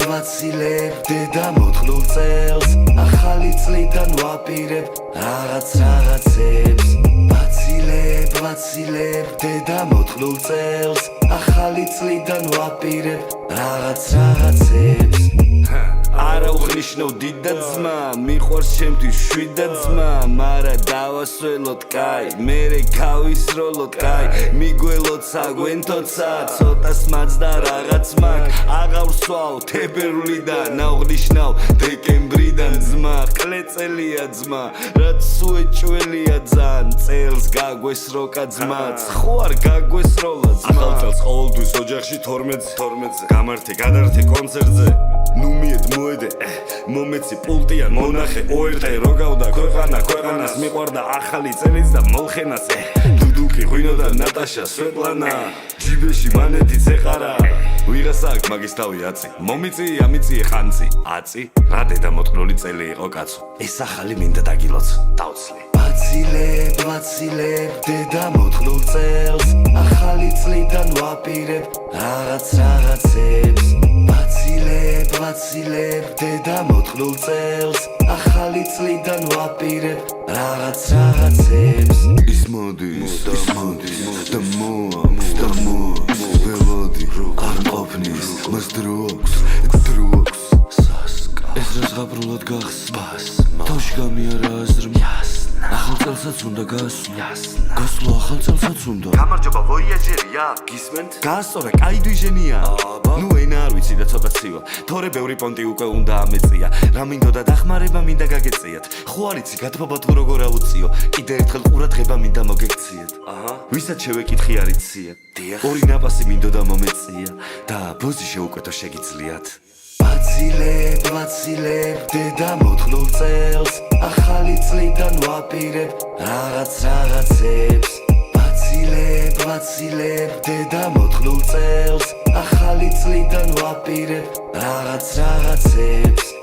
ვაცილებ დედა მოთხნულ წელს ახალი წლიდან ვაპირებ რაღაცებს ვაცილებ დედა მოთხნულ წელს ახალი წლიდან ვაპირებ რაღაცებს არა უღნიშნავ დიდად ძმა მიყვარს ჩემთვის შვიდად ძმა მარა დავასველოთ კაი მერე გავისროლოთ კაი მიგველოთ საგვენთოცა ცოტას მაძდა რაღაც მაგ აღავსვავ თებერვლიდან აღვნიშნავ დეკემბრიდან ძმა ყლეწელია ძმა რაც უეჭველია ძან წელს გაგვესროკა ძმაც ხო არ გაგვესროლა ძმა ახალ წელს ყოველთვის ოჯახში 12-ზე გამართე გადართე კონცერტზე ნუ მიედ მოედე მომეცი პულტიან მონახე ოერტე როგავდა ქვეყანას მიყვარდა ახალი წელიც და მოლხენას დუდუკი ღვინო და ნატაშა სვეტლანა ჯიბეში მანეთიც ეყარა ვიღას აქ მაგის თავი აწი მომიწიე ამიწიე ხანცი აწი რა დედა მოწყნული წელი იყო კაცო ეს ახალი მინდა დაგილოც დავცლი ვაცილებ დედა მოთხნულ წელს ახალი წლიდან ვაპირებ რაღაცებს ვაცილებ დედა მოთხნულ წელს ახალი წლიდან ვაპირებ რაღაცებს ის მოდის და მოაქვს ველოდი არ ყოფნის მას დრო აქვს ეს რა ზღაპრულად გახსნას თავში გამიარა აზრმა ახალ წელსაც უნდა გასვლა ახალ წელსაც უნდა გამარჯობა ვოიაჟერია გისმენთ გაასწორა კაი დვიჟენია ნუ ენა არ ვიცი და ცოტა ცივა თორე ბევრი პონტი უკვე უნდა ამეწია რა მინდოდა დახმარება მინდა გაგეწიათ ხო არიცი გათბობა თუ როგორ აუციო კიდე ერთხელ ყურადღება მინდა მოგექციეთ ვისაც შევეკითხი არ იცია ორი ნაპასი მინდოდა მომეწია და ბოზი შეუკვეთო შეგიძლიათ ვაცილებ დედა მოთხნულ წელს ახალი წლიდან ვაპირებ რაღაცებს ვაცილებ დედა მოთხნულ წელს ახალი წლიდან ვაპირებ რაღაცებს